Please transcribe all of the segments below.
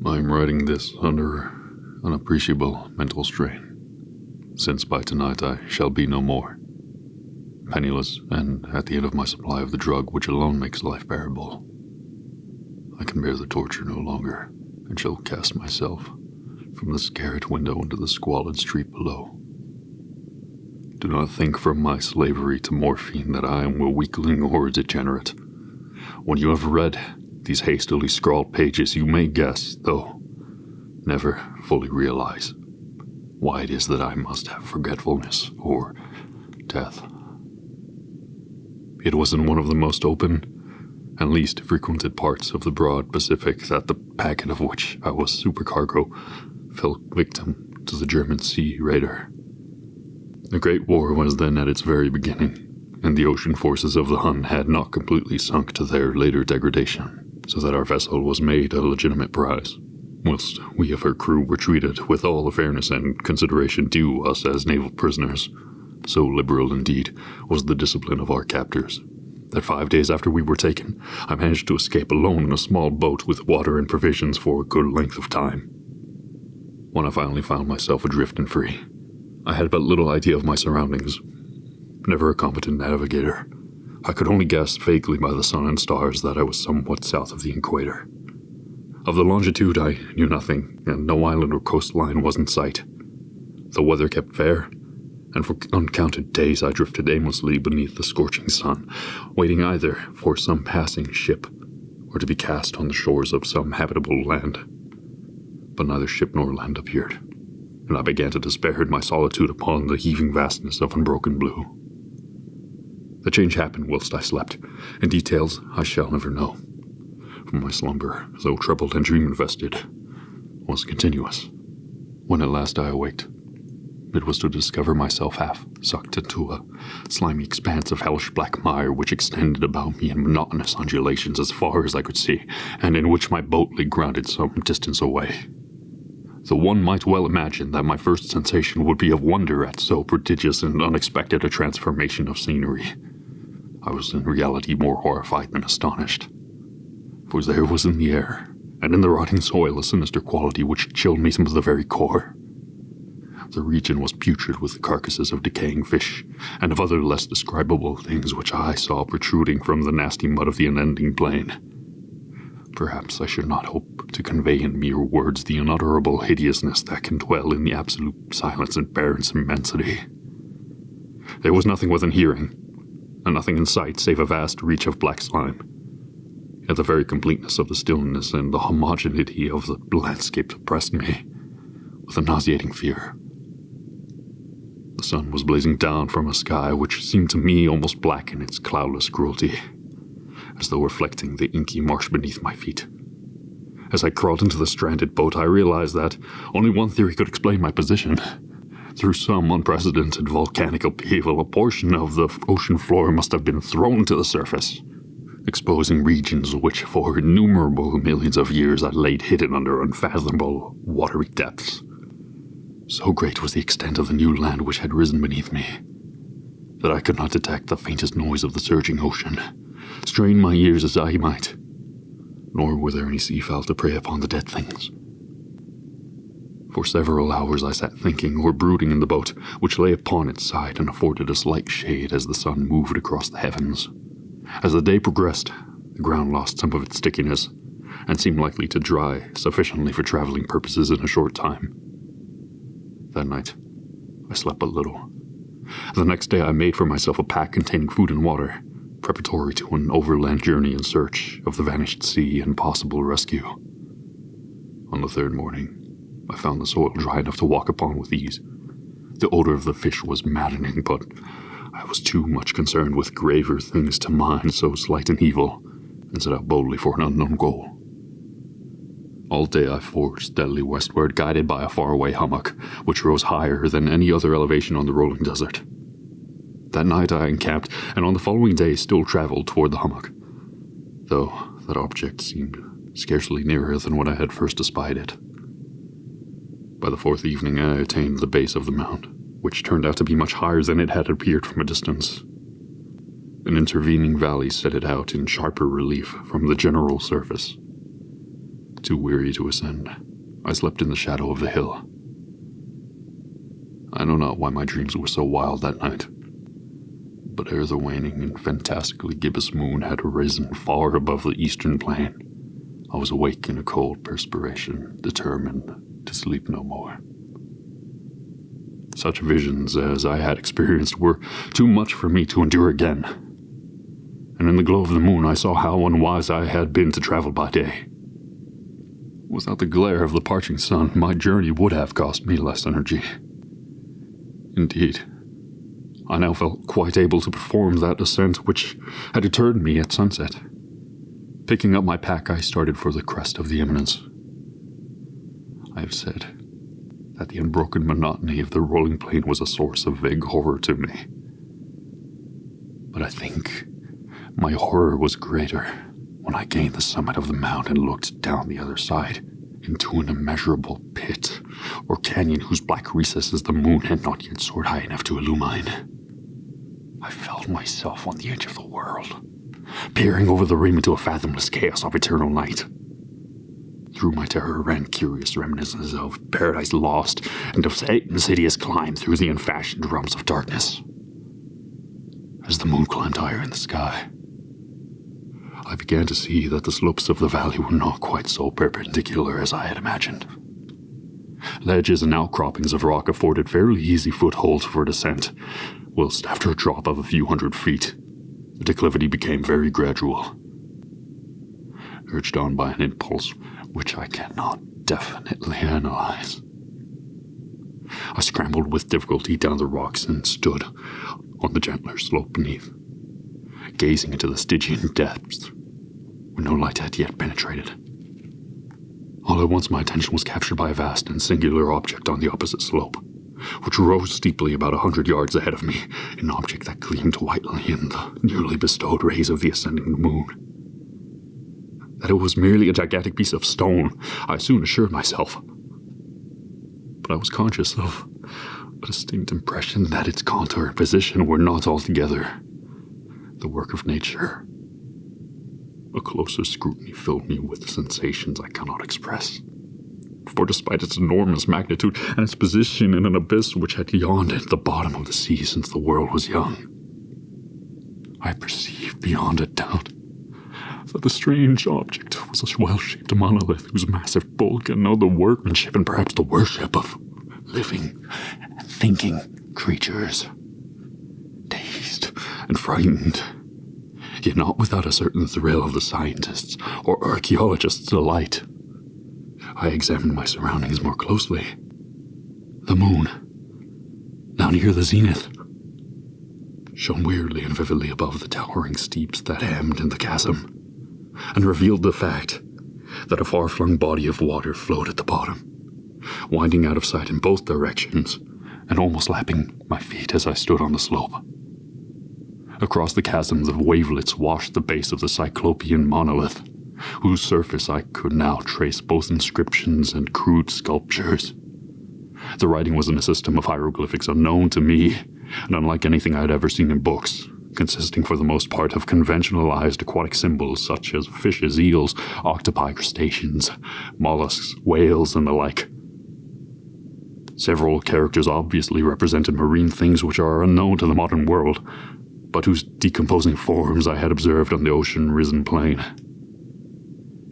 I am writing this under an appreciable mental strain, since by tonight I shall be no more. Penniless, and at the end of my supply of the drug which alone makes life bearable. I can bear the torture no longer, and shall cast myself from this garret window into the squalid street below. Do not think from my slavery to morphine that I am a weakling or a degenerate. When you have read these hastily scrawled pages, you may guess, though never fully realize, why it is that I must have forgetfulness or death. It was in one of the most open and least frequented parts of the broad Pacific that the packet of which I was supercargo fell victim to the German sea raider. The Great War was then at its very beginning, and the ocean forces of the Hun had not completely sunk to their later degradation, so that our vessel was made a legitimate prize, whilst we of her crew were treated with all the fairness and consideration due us as naval prisoners. So liberal, indeed, was the discipline of our captors, that 5 days after we were taken, I managed to escape alone in a small boat with water and provisions for a good length of time. When I finally found myself adrift and free, I had but little idea of my surroundings. Never a competent navigator, I could only guess vaguely by the sun and stars that I was somewhat south of the equator. Of the longitude I knew nothing, and no island or coastline was in sight. The weather kept fair, and for uncounted days I drifted aimlessly beneath the scorching sun, waiting either for some passing ship or to be cast on the shores of some habitable land. But neither ship nor land appeared, and I began to despair in my solitude upon the heaving vastness of unbroken blue. The change happened whilst I slept, and details I shall never know, for my slumber, though troubled and dream-infested, was continuous. When at last I awaked, it was to discover myself half sucked into a slimy expanse of hellish black mire which extended about me in monotonous undulations as far as I could see, and in which my boat lay grounded some distance away. Though one might well imagine that my first sensation would be of wonder at so prodigious and unexpected a transformation of scenery, I was in reality more horrified than astonished. For there was in the air, and in the rotting soil, a sinister quality which chilled me to the very core. The region was putrid with the carcasses of decaying fish, and of other less describable things which I saw protruding from the nasty mud of the unending plain. Perhaps I should not hope to convey in mere words the unutterable hideousness that can dwell in the absolute silence and barren immensity. There was nothing within hearing, and nothing in sight save a vast reach of black slime. Yet the very completeness of the stillness and the homogeneity of the landscape oppressed me with a nauseating fear. The sun was blazing down from a sky which seemed to me almost black in its cloudless cruelty, as though reflecting the inky marsh beneath my feet. As I crawled into the stranded boat, I realized that only one theory could explain my position. Through some unprecedented volcanic upheaval, a portion of the ocean floor must have been thrown to the surface, exposing regions which for innumerable millions of years had laid hidden under unfathomable watery depths. So great was the extent of the new land which had risen beneath me, that I could not detect the faintest noise of the surging ocean, strain my ears as I might, nor were there any seafowl to prey upon the dead things. For several hours I sat thinking or brooding in the boat, which lay upon its side and afforded a slight shade as the sun moved across the heavens. As the day progressed, the ground lost some of its stickiness, and seemed likely to dry sufficiently for traveling purposes in a short time. That night, I slept but little. The next day I made for myself a pack containing food and water, preparatory to an overland journey in search of the vanished sea and possible rescue. On the third morning, I found the soil dry enough to walk upon with ease. The odor of the fish was maddening, but I was too much concerned with graver things to mind so slight an evil, and set out boldly for an unknown goal. All day I forged steadily westward, guided by a faraway hummock, which rose higher than any other elevation on the rolling desert. That night I encamped, and on the following day still traveled toward the hummock, though that object seemed scarcely nearer than when I had first espied it. By the fourth evening I attained the base of the mount, which turned out to be much higher than it had appeared from a distance. An intervening valley set it out in sharper relief from the general surface. Too weary to ascend, I slept in the shadow of the hill. I know not why my dreams were so wild that night, but ere the waning and fantastically gibbous moon had arisen far above the eastern plain, I was awake in a cold perspiration, determined to sleep no more. Such visions as I had experienced were too much for me to endure again, and in the glow of the moon I saw how unwise I had been to travel by day. Without the glare of the parching sun, my journey would have cost me less energy. Indeed, I now felt quite able to perform that ascent which had deterred me at sunset. Picking up my pack, I started for the crest of the eminence. I have said that the unbroken monotony of the rolling plain was a source of vague horror to me. But I think my horror was greater when I gained the summit of the mount and looked down the other side into an immeasurable pit or canyon whose black recesses the moon had not yet soared high enough to illumine. I felt myself on the edge of the world, peering over the rim into a fathomless chaos of eternal night. Through my terror ran curious reminiscences of Paradise Lost and of Satan's hideous climb through the unfashioned realms of darkness. As the moon climbed higher in the sky, I began to see that the slopes of the valley were not quite so perpendicular as I had imagined. Ledges and outcroppings of rock afforded fairly easy footholds for descent, whilst after a drop of a few hundred feet, the declivity became very gradual. Urged on by an impulse which I cannot definitely analyze, I scrambled with difficulty down the rocks and stood on the gentler slope beneath, gazing into the Stygian depths where no light had yet penetrated. All at once my attention was captured by a vast and singular object on the opposite slope, which rose steeply about 100 yards ahead of me, an object that gleamed whitely in the newly bestowed rays of the ascending moon. That it was merely a gigantic piece of stone, I soon assured myself. But I was conscious of a distinct impression that its contour and position were not altogether the work of nature. A closer scrutiny filled me with sensations I cannot express. For despite its enormous magnitude and its position in an abyss which had yawned at the bottom of the sea since the world was young, I perceived beyond a doubt that the strange object was a well-shaped monolith whose massive bulk and now the workmanship and perhaps the worship of living and thinking creatures. Dazed and frightened, yet not without a certain thrill of the scientists' or archaeologists' delight, I examined my surroundings more closely. The moon, now near the zenith, shone weirdly and vividly above the towering steeps that hemmed in the chasm, and revealed the fact that a far-flung body of water flowed at the bottom, winding out of sight in both directions and almost lapping my feet as I stood on the slope. Across the chasms of wavelets washed the base of the cyclopean monolith, whose surface I could now trace both inscriptions and crude sculptures. The writing was in a system of hieroglyphics unknown to me, and unlike anything I had ever seen in books, consisting for the most part of conventionalized aquatic symbols such as fishes, eels, octopi, crustaceans, mollusks, whales, and the like. Several characters obviously represented marine things which are unknown to the modern world, but whose decomposing forms I had observed on the ocean-risen plain.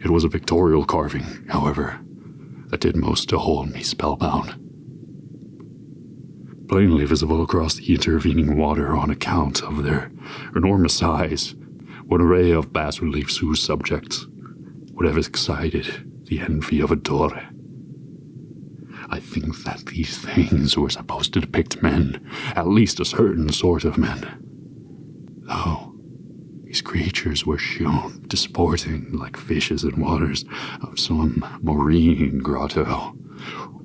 It was a pictorial carving, however, that did most to hold me spellbound. Plainly visible across the intervening water on account of their enormous size were an array of bas-reliefs whose subjects would have excited the envy of a Dore. I think that these things were supposed to depict men, at least a certain sort of men. Though these creatures were shown disporting like fishes in waters of some marine grotto,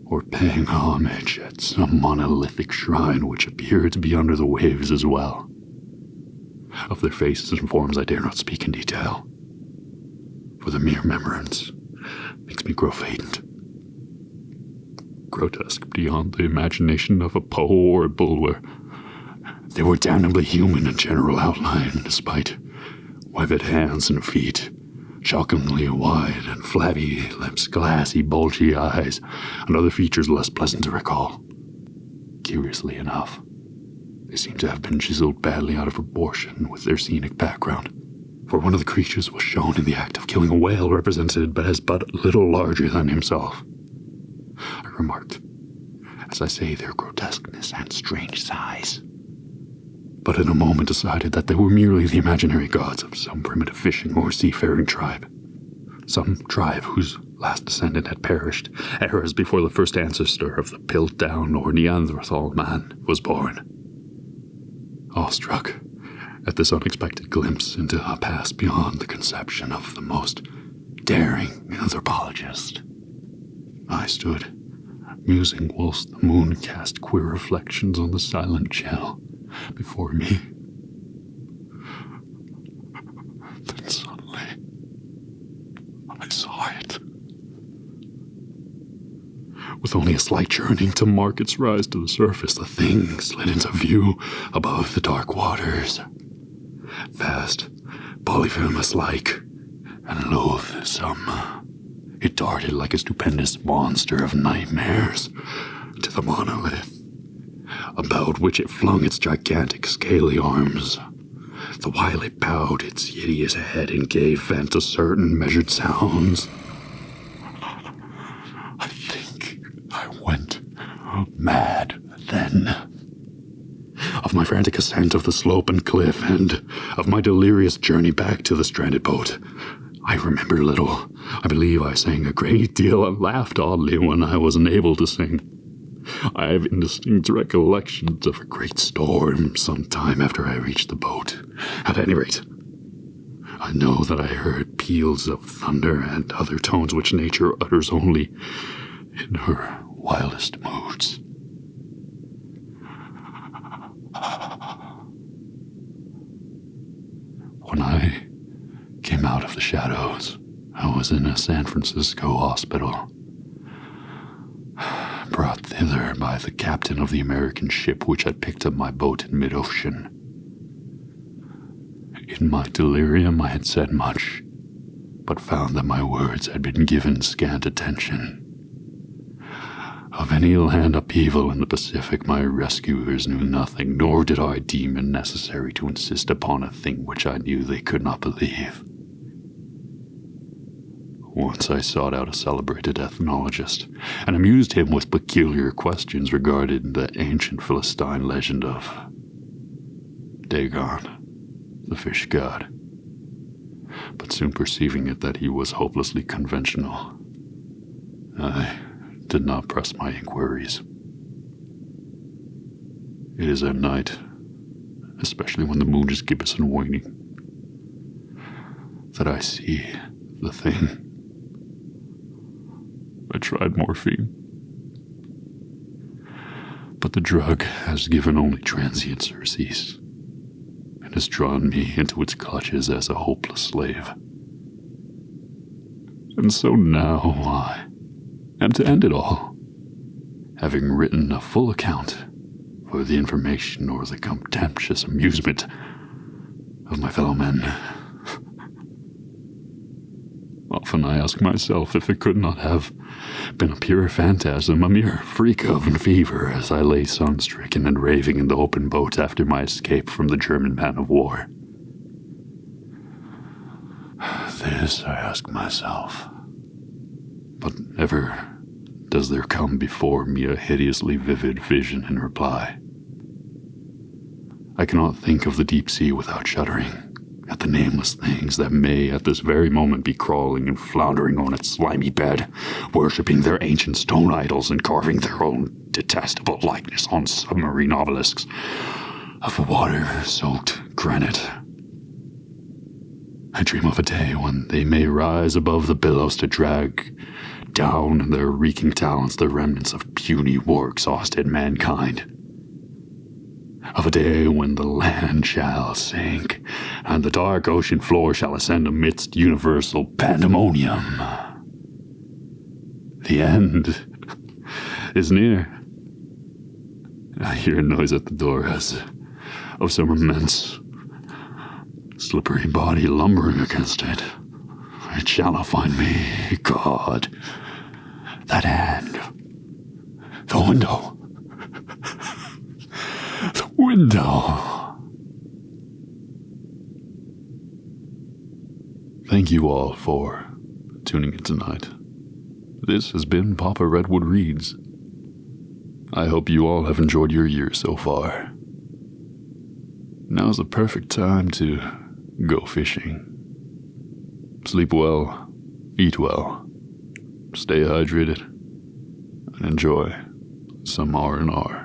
or paying homage at some monolithic shrine which appeared to be under the waves as well. Of their faces and forms I dare not speak in detail, for the mere remembrance makes me grow faint. Grotesque beyond the imagination of a Poe or a Bulwer, they were damnably human in general outline, despite webbed hands and feet, shockingly wide and flabby lips, glassy, bulgy eyes, and other features less pleasant to recall. Curiously enough, they seem to have been chiseled badly out of proportion with their scenic background, for one of the creatures was shown in the act of killing a whale represented as but little larger than himself. I remarked, as I say, their grotesqueness and strange size, but in a moment decided that they were merely the imaginary gods of some primitive fishing or seafaring tribe. Some tribe whose last descendant had perished eras before the first ancestor of the Piltdown or Neanderthal man was born. Awestruck at this unexpected glimpse into a past beyond the conception of the most daring anthropologist, I stood, musing whilst the moon cast queer reflections on the silent channel before me. Then suddenly, I saw it. With only a slight churning to mark its rise to the surface, the thing slid into view above the dark waters. Vast, polyphemus-like, and loathsome, it darted like a stupendous monster of nightmares to the monolith, about which it flung its gigantic scaly arms, the while it bowed its hideous head and gave vent to certain measured sounds. I think I went mad then. Of my frantic ascent of the slope and cliff, and of my delirious journey back to the stranded boat, I remember little. I believe I sang a great deal and laughed oddly when I was unable to sing. I have indistinct recollections of a great storm some time after I reached the boat. At any rate, I know that I heard peals of thunder and other tones which nature utters only in her wildest moods. When I came out of the shadows, I was in a San Francisco hospital, brought thither by the captain of the American ship which had picked up my boat in mid-ocean. In my delirium I had said much, but found that my words had been given scant attention. Of any land upheaval in the Pacific my rescuers knew nothing, nor did I deem it necessary to insist upon a thing which I knew they could not believe. Once I sought out a celebrated ethnologist, and amused him with peculiar questions regarding the ancient Philistine legend of Dagon, the fish god. But soon perceiving that he was hopelessly conventional, I did not press my inquiries. It is at night, especially when the moon is gibbous and waning, that I see the thing. I tried morphine, but the drug has given only transient surcease, and has drawn me into its clutches as a hopeless slave. And so now I am to end it all, having written a full account for the information or the contemptuous amusement of my fellow men. Often I ask myself if it could not have been a pure phantasm, a mere freak of fever, as I lay sun-stricken and raving in the open boat after my escape from the German man-of-war. This I ask myself, but never does there come before me a hideously vivid vision in reply. I cannot think of the deep sea without shuddering at the nameless things that may at this very moment be crawling and floundering on its slimy bed, worshipping their ancient stone idols and carving their own detestable likeness on submarine obelisks of water-soaked granite. I dream of a day when they may rise above the billows to drag down in their reeking talons the remnants of puny war-exhausted mankind. Of a day when the land shall sink, and the dark ocean floor shall ascend amidst universal pandemonium. The end is near. I hear a noise at the door as of some immense, slippery body lumbering against it. I It shall not find me, God. That hand. The window. The window. Thank you all for tuning in tonight. This has been Papa Redwood Reads. I hope you all have enjoyed your year so far. Now's the perfect time to go fishing. Sleep well, eat well, stay hydrated, and enjoy some R&R.